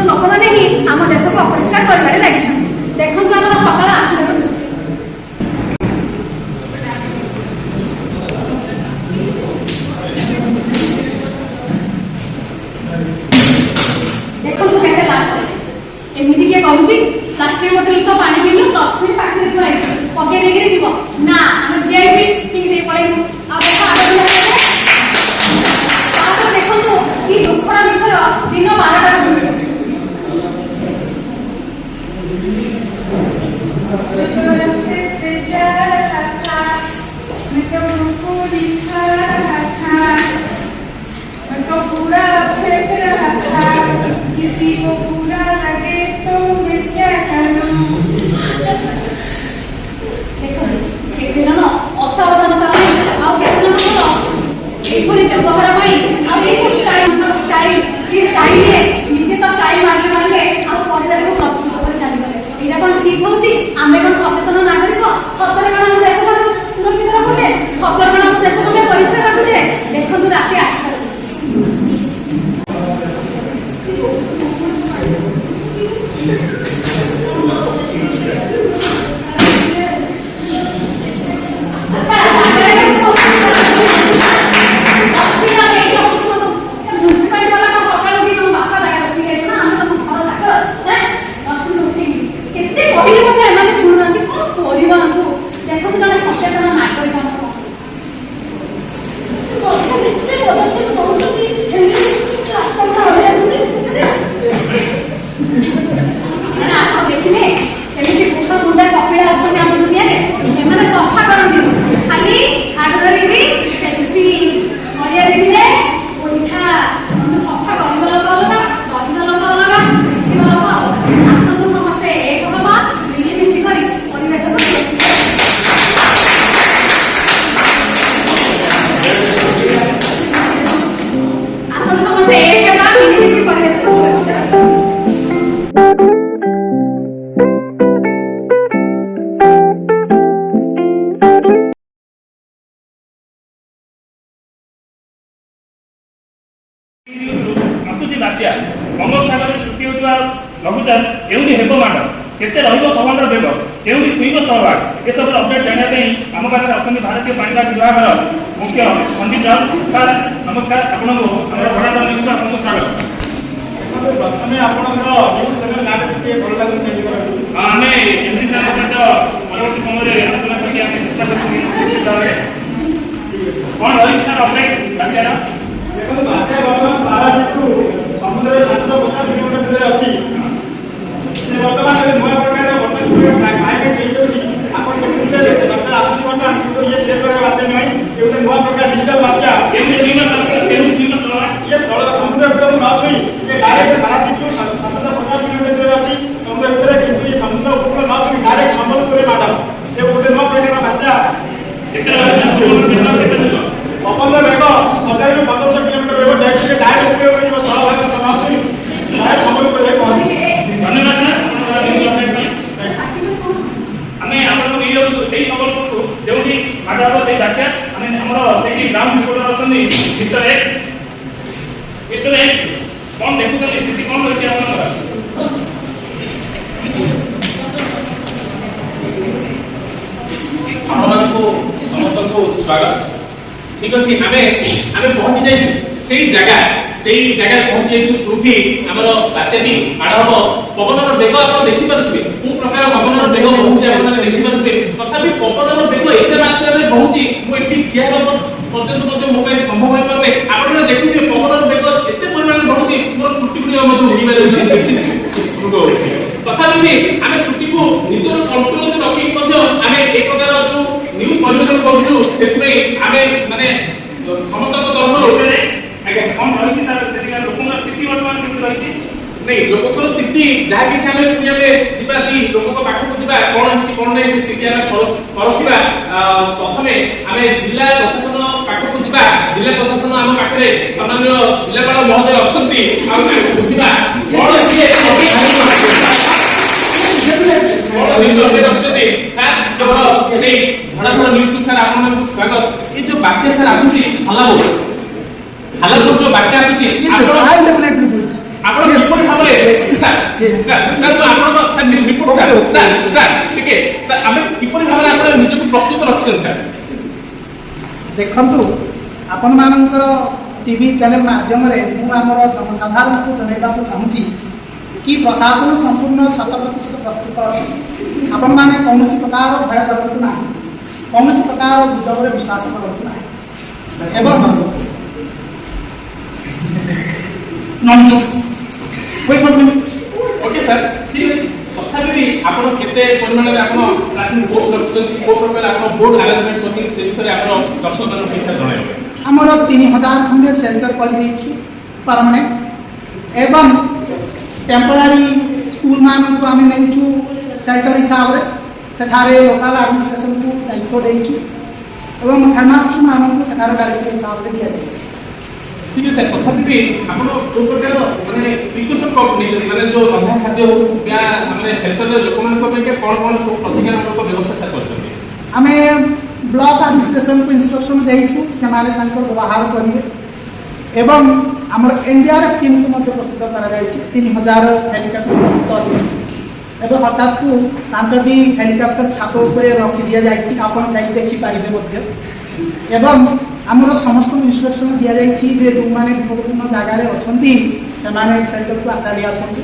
लोक मैंने ही आम देश को अपरिष्कार कर लगी। देखो आम सकाल 8 एमती किए कहूँ प्लास्टिक बोतल तो पानी पीलु डस्टबिन पाखे पकई देकर जीव ना आम वीआईपी ठीक पलू देखो कि दुखर विषय दिन 12टार दृश्य किसी को बुरा लगे तो मैं क्या करूं। असावधानता व्यवहार निजे तो स्टाइल मारे मारे परिवेश को प्रदूषित कर चली यहाँ कौन ठीक होची आमे कौन सचेतन नागरिक सतरे कण हम देश को सुरक्षित रखुचे सतरे कण हम देश को परिष्कार रखुचे। देखो राति 8 आसुची बात्या बंगोपसागर सृष्टि होता लघुचाप एवं हेब माड केते पवन बेग एवं छुईब तलवार ए सब अपडेट जानापी आम पाखे अच्छा भारतीय पाणीपाग विभाग मुख्य संदीप राउत सर नमस्कार आपको भड़ाटा न्यूज आपको स्वागत। आम एमडी सर सहित परवर्त समय आलोचना करके चेष्टा कर कौन रही सर अपडेट बात्यार देखो बात्या बर्तमान पारादीप समुद्र 750 किलोमीटर अच्छी से बर्तमान नया प्रकार क्लाइमेट चेंज होती आपन देखते बात्या आसुची बर्तमान तो ये से प्रकार बात्या नहीं ये नया प्रकार डिजिटल बात्या ये स्थल समुद्र भितर न छुई ये डायरेक्ट पारादीप 750 किलोमीटर अच्छी समुद्र भितर किंतु ये समुद्र उपकूल न छुई डायरेक्ट संबलपुर मैडम ये गोटे नया प्रकार बात्या पवन बेग 1000 ରୁ 1500 किलोमीटर बेग डायरेक्ट से डायरेक्ट उपयोग कर स्थल भाग समाप्ति डायरेक्ट संबलपुर जाय पहुंची। धन्यवाद सर हमें आपन वीडियो सही संबलपुर को जेउठी माडा से बात्या हमें हमर सेठी ग्राउंड रिपोर्टर अछनी मिस्टर एक्स कौन देखु तो स्थिति कौन होती है आपन को समस्त को स्वागत। ठीक अच्छे आम पहुंची जाइए से जगह पहुंची जाइए जोठी आम बात्याटी माड़ हम पवनर बेग आप देखिपे कौ प्रकार पवनर बेग बहुत देखिपे तथापि पवनर बेग एत मात्रा बहुत मुझे ठिया पर्यटन मो संभव हो पारे आप देखिए पवनर बेग एत परिमाण बहुत मोर छुट्टी उड़ार तथापि आम छुट्टी को निजर कंट्रोल रखी आम एक प्रकार जो न्यूज परिवेशन करूँ से माने समस्त तरफ कौन रही सर से लोक स्थिति वर्तमान केमती रही नहीं लोक स्थिति जहाँ कि जीवासी लोक पाखक जा कौन कौन नहीं से स्थिति परखा प्रथम आम जिला प्रशासन पाखक जा जिला प्रशासन आम पाखे सम्मान्य जिलापाल महोदय अच्छा बुझा स्वागत ये जो बात्या सर आसुची हालाबोट जो बात्या आसुची आपण किपरि भाबरे सर तो आपण सर रिपोर्ट सर ठीक है सर आमे किपरि भाबरे आपण निजको प्रस्तुत रखछन सर देखंतु आपण मानकर टीवी चैनल माध्यम रे मु हमर जनसाधारण को जणाइबा को चाहूची कि प्रशासन संपूर्ण 100% प्रस्तुत अछि आपण माने कौनसी प्रकार भय करतु ना कौनसी प्रकार गुजब रे विश्वास करतु ना एवं नॉनसेंस कोई ओके सर ठीक है तथापि आपण केते परिमाण रे आपण ट्रैकिंग पोस्ट रखछन को प्रकार आपण बोर्ड अरेंजमेंट करके से विषय आपण दर्शक मान पैसा जणाइबे हमर 3000 खंडे सेंटर कर देछु परमानेंट एवं टेम्पररी स्कूल मान को आमे नैछु सेंटर हिसाब रे सेठारे लोकल एडमिनिस्ट्रेशन को दायित्व देछु एवं हेडमास्टर मान को सेठारे डायरेक्टर हिसाब रे दिया देछु ठीक है सर तथापि आपण को प्रकार माने प्रिकॉशन को नहीं माने जो रंधा खाद्य हो या हमरे सेंटर रे लोक मान को पे कोन सब प्रतिकार को व्यवस्था सर करछन आमे ब्लॉक एडमिनिस्ट्रेशन को इंस्ट्रक्शन देछु से माने तांको व्यवहार करिवे एवं हमर एनडीआरएफ टीम को मध्य प्रस्तुत करा जाय 3000 हेलीकॉप्टर प्रस्तुत अछि एवं हठात को तांतटी हेलीकॉप्टर छात ऊपर रखि दिया जाय आपण जाई देखि पारिबे मध्य एवं हमर समस्त इंस्ट्रक्शन दिया जाय जे जो माने विभिन्न जगह रे अछंती से माने सेंटर को आचार्य आसंती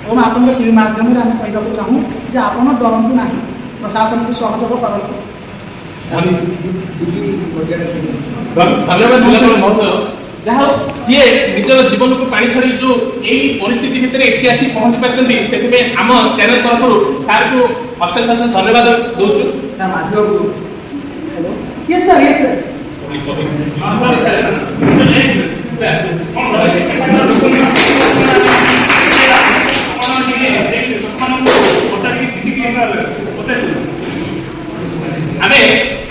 एवं आपण के टीवी माध्यम रे हम कहबा को चाहू जे आपण डरंतु नाही प्रशासन को सहयोग करंतु धन्यवाद जिला महोदय जहाँ सीए निजर जीवन को पानी छाड़ी जो यही परिस्थिति भितर एठी आसी पहुंच पारछंती सेति आम चैनल तरफ सार को अशेष अशेष धन्यवाद दउछु सर माझी बाबू हेलो यस सर हां सर सर कौन रहे छै सेक्टर डॉक्यूमेंट आपण के एक सम्मान होता की स्थिति सर होता आमे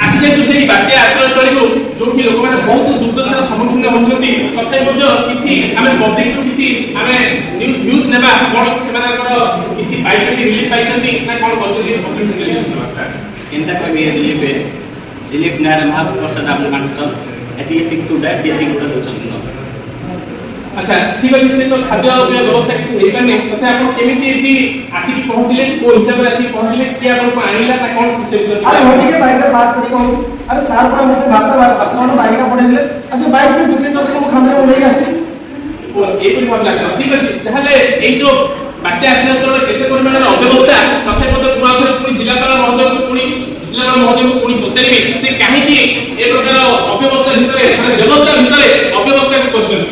आसिले जो सेही बात्या आश्रय करिबो जोठी लोक माने बहुत दुर्दशार सम्मुखीन होछंती तथापि मध्ये किछि आमे पब्लिक को किछि आमे न्यूज नेबा कोन सेमानकर किछि पाइछंती रिलीफ पाइछंती ना कोन करछंती पब्लिक के लिए सर इंता कभी रिलीफ नार महाप्रसाद आप मानछन एति पिक्चुडा एति गुटा दोछन अच्छा ठीक अछि से तो खाद्य व्यवस्था किछि हेइ करने तथा आपण केमिति एति आसी की पहुंचले को हिसाब रे आसी पहुंचले कि आपण को आनिला ता कोन सिचुएशन अरे होटी के बाइक बात करी कहूं अरे सार पर हमको भाषा बाइक पढ़े दिले अच्छा बाइक भी दुके तो को खांदे में लेके आसी ओ ए पनि भाग लागछ ठीक अछि जहाले एई जो बात्या आसीला सर केते परिमाण रे अव्यवस्था तसे मते पुरा करे पुनी जिलापाल महोदय को पुनी जिलापाल महोदय को पुनी पचारिबे से काहे कि ए प्रकार अव्यवस्था भितरे माने व्यवस्था भितरे अव्यवस्था करछन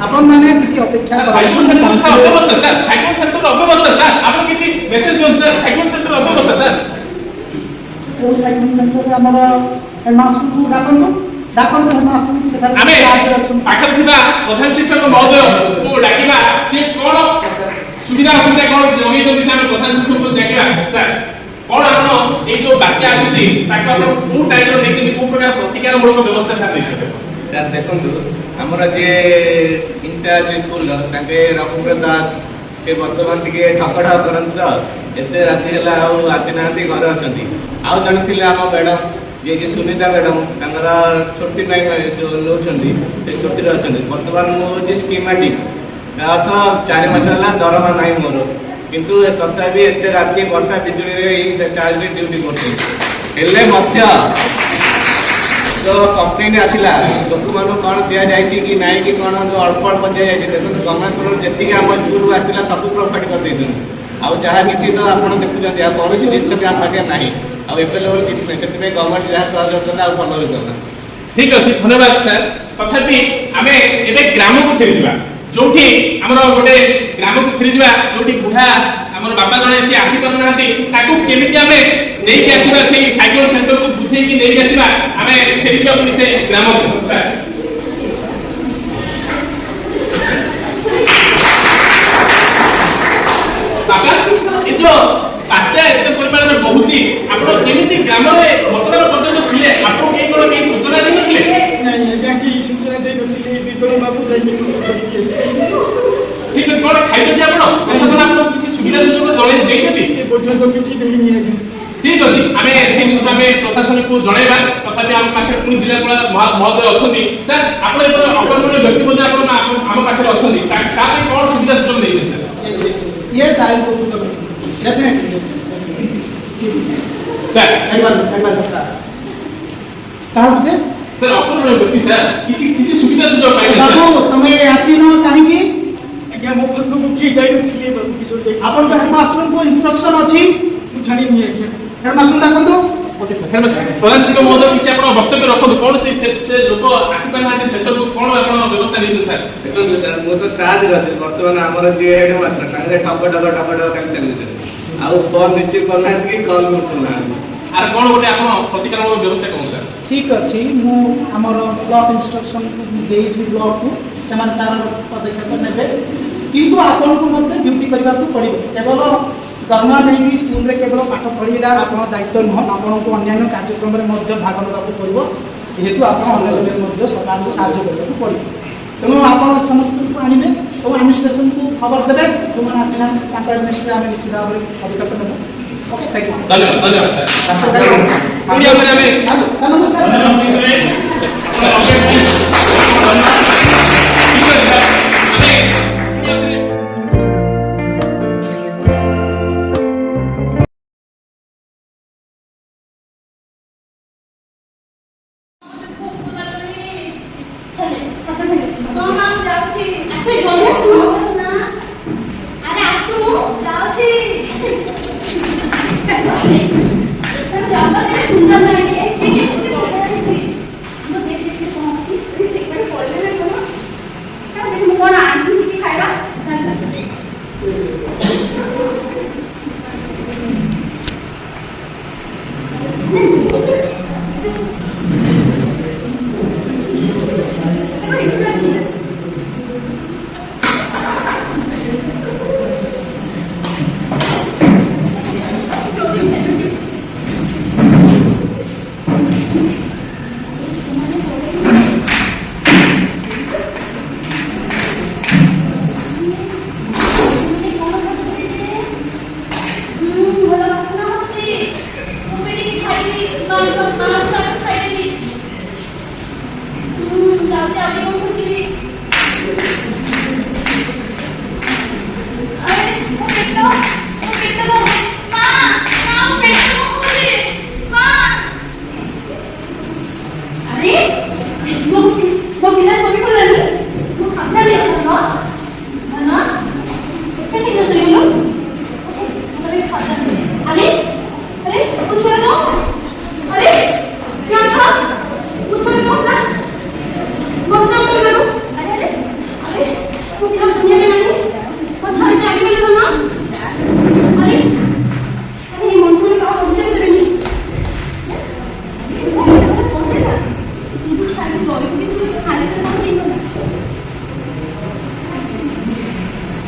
आपण माने किसी अपेक्षा साइकिल सेंटर अव्यवस्था सर साइकिल सेंटर अव्यवस्था सर आपण किछि मेसेज दियन सर साइकिल सेंटर अव्यवस्था सर ओ साइकिल सेंटर हमर हेडमास्टर को डाकन हेडमास्टर सेटा आमे पाखर थिबा प्रधान शिक्षक महोदय को डाकिबा से कोन सुविधा असुविधा कोन जमी जमी से प्रधान शिक्षक को डाकिबा सर कोन आपण ए जो बात्या आसी ताको आपण को टाइम रो देखि को प्रकार प्रतिकार मूलक व्यवस्था सर देखते सर देखंतु हमर जे इंचार्ज स्कूल ताके रघुवीर दास से वर्तमान टिके ठकठा करंत एते राति हला आ आसिनांती घर अछंती आ जण थिले हम मैडम जे कि सुनीता मैडम तांगरा छोटी नाई जो लोचंती ते छोटी रहचंती वर्तमान मो जे स्कीमेटिक अर्थ 4 मास हला दरमा नाई मोर किंतु तसाबी एते राति वर्षा बिजुली रे ई चार्ज रे ड्यूटी करते हेले मध्य जो कंप्लेन आसिला लोक मान कोन दिया जायछि कि नाई कि कोन जो अल्प अल्प दिया जायछि देखो गवर्नमेंट को जेति हम स्कूल आसिला सब प्रोवाइड कर देछन आ जहा किछि तो आपण देखुछन या कोनोसी जिंस के हम पाके नाही आ एप्रिल लेवल किछि नै सेति गवर्नमेंट जहा सहयोग करला आ भलो करला ठीक अछि धन्यवाद सर तथापि आमे एबे ग्राम को फेरिजिबा जोठी हमर गोटे ग्राम को फेरिजिबा जोठी बुढा हमर बाबा जणे से आसी कर नाहंती ताकू केमिति आमे नै के आसीबा से साइकिल सेंटर को बुझे कि नै के आसीबा आमे फेरिजिबा पुनी से ग्राम को सर बाबा ए जो बात्या एते परिमाण में बहुची आपण केमिति ग्राम रे वर्तमान पर्यंत थिले आपण के कोन के सूचना नै थिले नहीं एटा की सूचना दे गछि विक्रम बाबू जाई ठीक है ଖାଇଛନ୍ତି ଆପଣ ପ୍ରଶାସନ ଆପଣଙ୍କୁ କିଛି ସୁବିଧା ସୁଯୋଗ ଜଣେଇ ଦେଇଛନ୍ତି ଏ ପର୍ଯ୍ୟନ୍ତ କିଛି ଦେଇନି ଆଜ୍ଞା। ଠିକ ଅଛି ଆମେ ସେ ଜିନିଷ ଆମେ ପ୍ରଶାସନକୁ ଜଣେଇବା ତଥାପି ଆମ ପାଖରେ ପୁଣି ଜିଲ୍ଲାପାଳ ମହୋଦୟ ଅଛନ୍ତି ସାର୍ ଆପଣ ଏପଟେ ଅଗ୍ରଗଣ୍ୟ ବ୍ୟକ୍ତି ମଧ୍ୟ ଆପଣ ଆମ ପାଖରେ ଅଛନ୍ତି ତା ପାଇଁ କ'ଣ ସୁବିଧା ସୁଯୋଗ ଦେଇଛନ୍ତି Yes, I will go to the definitely. Sir କାହା ବୁଝେ ସାର୍ ଅଗ୍ରଗଣ୍ୟ ବ୍ୟକ୍ତି ସାର୍ କିଛି ସୁବିଧା ସୁଯୋଗ ପାଇବେ ବାବୁ ତମେ ଆସିନ କାହିଁକି ଆଜ୍ଞା ମୋ ପାଖକୁ କିଏ ଯାଇନଥିଲି ବାବୁ କିଶୋର ଯାଇ ଆପଣଙ୍କ ହେଡମାଷ୍ଟରଙ୍କୁ ଇନଷ୍ଟ୍ରକ୍ସନ ଅଛି ମୁଁ ଜାଣିନି ଆଜ୍ଞା। ହେଡମାଷ୍ଟର ଡାକନ୍ତୁ ଓକେ ସାର୍ ପ୍ରଧାନ ଶିକ୍ଷକ ମହୋଦୟ କିଛି ଆପଣ ବକ୍ତବ୍ୟ ରଖନ୍ତୁ କ'ଣ ସେ ଲୋକ ଆସିପାରିନାହାନ୍ତି ସେଣ୍ଟରକୁ କ'ଣ ଆପଣ ବ୍ୟବସ୍ଥା ନେଇଛନ୍ତି ସାର୍ ଦେଖନ୍ତୁ ସାର୍ ମୁଁ ତ ଚାର୍ଜରେ ଅଛି ବର୍ତ୍ତମାନ ଆମର ଯିଏ ହେଡ୍ ମାଷ୍ଟର ତାଙ୍କେ ଠକ କାଲି ଚାଲିଛନ୍ତି ଆଉ ଫୋନ୍ ରିସିଭ୍ କରୁନାହାନ୍ତି କି କଲ୍ କରୁନାହାନ୍ତି। ଆର କ'ଣ ଗୋଟେ ଆପଣ ପ୍ରତିକାର ବ୍ୟବସ୍ଥା କ'ଣ ସାର୍ ଠିକ ଅଛି ମୁଁ ଆମର ବ୍ଲକ ଇନଷ୍ଟ୍ରକ୍ସନ ଦେଇବି ବ୍ଲକକୁ ସେମାନେ ତାର ପଦକ୍ଷେପ ନେବେ କିନ୍ତୁ ଆପଣଙ୍କୁ ମଧ୍ୟ ଡ୍ୟୁଟି କରିବାକୁ ପଡ଼ିବ କେବଳ ଦରମା ନେଇକି ସ୍କୁଲରେ କେବଳ ପାଠ ପଢ଼ିଲା ଆପଣଙ୍କ ଦାୟିତ୍ୱ ନୁହଁ ଆପଣଙ୍କୁ ଅନ୍ୟାନ୍ୟ କାର୍ଯ୍ୟକ୍ରମରେ ମଧ୍ୟ ଭାଗ ନେବାକୁ ପଡ଼ିବ ଯେହେତୁ ଆପଣ ଅନ୍ୟ ଲେଭେଲରେ ମଧ୍ୟ ସରକାରଙ୍କୁ ସାହାଯ୍ୟ କରିବାକୁ ପଡ଼ିବ ତେଣୁ ଆପଣ ସମସ୍ତଙ୍କୁ ଆଣିବେ ଏବଂ ଆଡମିନିଷ୍ଟ୍ରେସନକୁ ଖବର ଦେବେ ଯେଉଁମାନେ ଆସିନାହାନ୍ତି ତାଙ୍କ ଆଡମିନିଷ୍ଟ୍ରେସନରେ ଆମେ ନିଶ୍ଚିତ ଭାବରେ ପଦକ୍ଷେପ ନେବୁ ଓକେ ଥ୍ୟାଙ୍କ ୟୁ ଧନ୍ୟବାଦ ସାର୍ ପୁଣି ଆମେ ସାର୍ ନମସ୍କାର सुंदर लगे लेकिन इससे हम देख देखिए पहुंची एक बार बोलने में बोलो सर लेकिन कौन आंटी से खाएगा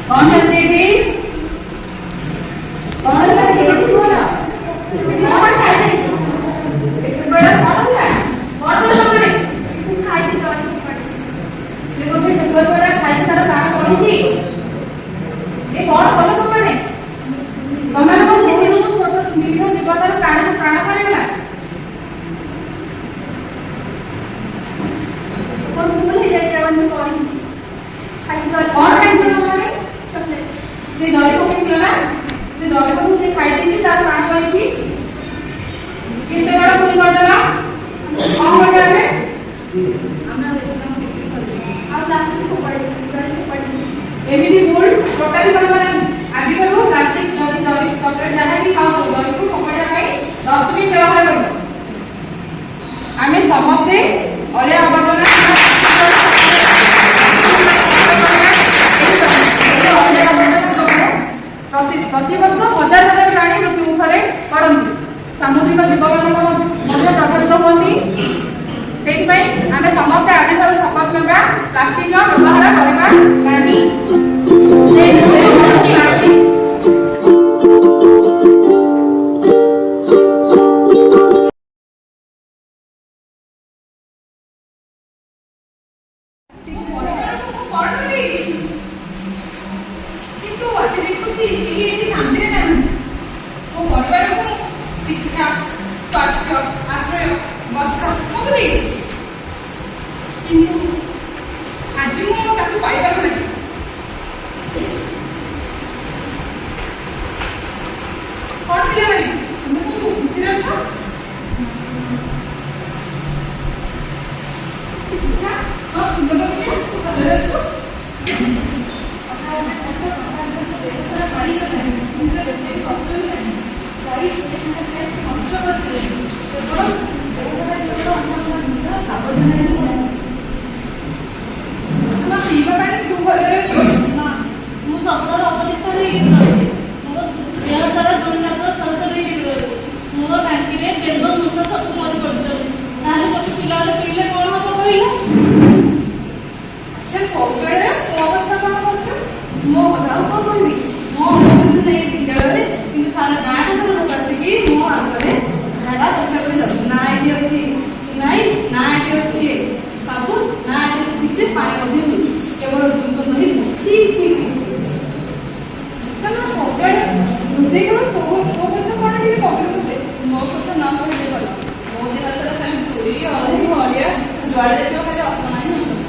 कौन है दीदी कौन है दीदी बोला कौन है एक बड़ा कौन है कौन है खाई के तो ये बोलते हैं बहुत बड़ा खाई का खाना कौन थी ये कौन कौन को माने कमल को नहीं हो छोटा वीडियो जीवतर प्राण पड़ेगा कौन बोले जाए जवान में कौन खाई का कौन खाई का माने से दही को किला से दही को से खाई देछि तार प्राण पड़िछि केते बड़ा भूल करदला कौन बड़ा है हमरा अब लास्ट को पड़े एमिति भूल टोटली करबा आगे करू प्लास्टिक जदी दही चॉकलेट जाना कि खाओ दही को पकड़ा खाई डस्टबिन व्यवहार करू आमे समस्ते अलिया आवर्जना प्रति वर्ष हजार हजार प्राणी मृत्यु मुखरे पड़ती सामुद्रिक जीव मान प्रभावित होती से आम समस्ते आज शपथ ना प्लास्टिक व्यवहार करवा ଅଛି କେହି ଏଠି ଶାନ୍ତିରେ ନାହାନ୍ତି। ମୋ ପରିବାରକୁ ମୁଁ ଶିକ୍ଷା, ସ୍ୱାସ୍ଥ୍ୟ, ଆଶ୍ରୟ, ବସ୍ତ୍ର ସବୁ ଦେଇଛି, କିନ୍ତୁ ଆଜି ମୁଁ ତାକୁ ପାଇବାକୁ ନାହିଁ। କଣ ପିଲାମାନେ, ତୁମେ ସବୁ ଖୁସିରେ ଅଛ? ପୂଜା, ହଁ ସୁନ୍ଦର ପୂଜା, ଭଲରେ ଅଛ? ପିଇବା ପାଣି ତୁ ଭଲରେ ଅଛୁ? ମୁଁ ସବୁବେଳେ ଅପରିଷ୍କାର ହେଇକି ରହିଛି। ମୋ ଦେହ ସାରା ଦୁର୍ଗନ୍ଧ ସରସର ହେଇକି ରହିଛି। ମୋ ଟାଙ୍କିରେ ବେଙ୍ଗ ମୂଷା ସବୁ ମରି ପଡୁଛନ୍ତି। ତାହେଲେ ମୋତେ ପିଲାମାନେ ପିଇଲେ କଣ ହବ କହିଲ? ଆଚ୍ଛା ଶୌଚାଳୟ ମୋ ଅବସ୍ଥା କଣ କରୁଛ? ମୋ କଥା ଆଉ କଣ କହିବି? ମୋ ଅବସ୍ଥା ନେଇ ବିଦ୍ୟାଳୟରେ କିନ୍ତୁ ସାରା ଗାଁଟା ଲୋକ ଆସିକି ମୋ ଆଗରେ ଝାଡ଼ା ପୋଛା କରି ଯାଉଛି। ନା ଏଠି ଅଛି ନାଇଁ, ନା ଏଠି ଅଛି ସାବୁନ, ନା ଏଠି ଅଛି ଠିକ ସେ ପାଣି ମଧ୍ୟ ମିଳୁଛି। କେବଳ ଦୁର୍ଗନ୍ଧ ହିଁ ଛି ଛି ଛି ଛି। ଆଚ୍ଛା ନା ଶୌଚାଳୟ ରୋଷେଇ କର ତୋ କଥା କଣ ଟିକେ କହିଲୁ ମୋତେ? ମୋ କଥା ନ କହିଲେ ଭଲ। ମୋ ଦେହ ସାରା ଖାଲି ଧୂଳି ଅଳିଆ ଅଳିଆ ଯୁଆଡ଼େ ଦେଖିବ ଖାଲି ଅସନା ହିଁ ଅସନା।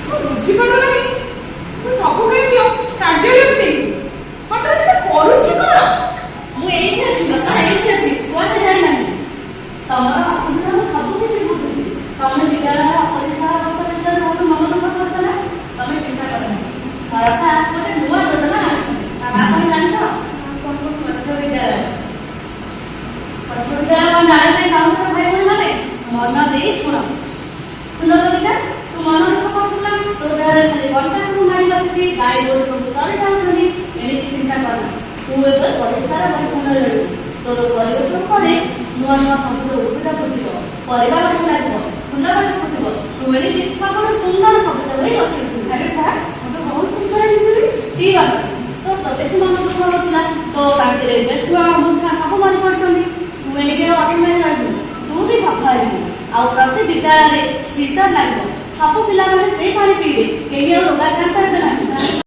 ମୁଁ ବୁଝିପାରୁନାହିଁ, ମୁଁ ସବୁ କାର୍ଯ୍ୟ କାର୍ଯ୍ୟାଳୟକୁ ଦେଇ ହଠାତ୍ ସେ କରୁଛି କଣ? ମୁଁ ଏଇଠି ଅଛି ବାପା, ଏଇଠି ଅଛି, କୁଆଡ଼େ ଯାଇନାହିଁ। ତମର ଅସୁବିଧା ମୁଁ ସବୁ କିଛି ବୁଝୁଛି। ତମେ ବିଦ୍ୟାଳୟର ଅପରିଷ୍କାର ଅପରିଷ୍କାର ବହୁତ ମନ ଦୁଃଖ କରୁଛ ନା? ତମେ ଚିନ୍ତା କର। ସରକାର ଗୋଟେ ନୂଆ ଯୋଜନା ଆଣିଛନ୍ତି। ତା ନାଁ କଣ ଜାଣିଛ? ସ୍ୱଚ୍ଛ ବିଦ୍ୟାଳୟ। ସ୍ୱଚ୍ଛ ବିଦ୍ୟାଳୟ କଣ ଜାଣିବା ପାଇଁ ଚାହୁଁଛ ଭାଇ ଭଉଣୀମାନେ? ମନ ଦେଇ ଶୁଣ। ସୁନ୍ଦରୀଟା, ତୁ ମନ ଦୁଃଖ କରୁଛୁ ନା? ତୋ ଦେହରେ ଖାଲି ଗଣ୍ଟା ସବୁ ମାଡ଼ି ବସିଛି, ଗାଈ ଗୋରୁ ସବୁ ଚଳି ଯାଉଛନ୍ତି। ଏଣିକି ଚିନ୍ତା କରନା। ତୁ ଏବେ ପରିଷ୍କାର ପରିଚ୍ଛନ୍ନ ରହିବୁ। ତୋର ପରିବେଶ ଉପରେ ନୂଆ ନୂଆ ସବୁଜ ଉଦ୍ଭିଦ ଫୁଟିବ, ପରିବା ଗଛ ଲାଗିବ, ଫୁଲ ଗଛ ଫୁଟିବ। ତୁ ଏଣିକି ସବୁଠୁ ସୁନ୍ଦର ସବୁଜ ହୋଇ ବସିବୁ। ଆରେ ସାର୍, ମୋତେ ବହୁତ ସୁନ୍ଦର ହେଇଥିଲି। ଠିକ୍ ଅଛି, ତୋ ବେଶୀ ମନ ଦୁଃଖ ହେଉଥିଲା। ତୋ ଟାଙ୍କିରେ ବେଠୁଆ ମୂଷା ସବୁ ମରି ପଡୁଛନ୍ତି। ତୁ ଏଣିକି ଅସୁବିଧାରେ ରହିବୁ। ତୁ ବି ସଫା ହେବୁ। ଆଉ ପ୍ରତି ବିଦ୍ୟାଳୟରେ ଫିଲ୍ଟର ଲାଗିବ। ସବୁ ପିଲାମାନେ ସେଇ ପାଣି ପିଇବେ। କେହି ଆଉ ରୋଗାକ୍ରାନ୍ତ ହେବେ ନାହିଁ।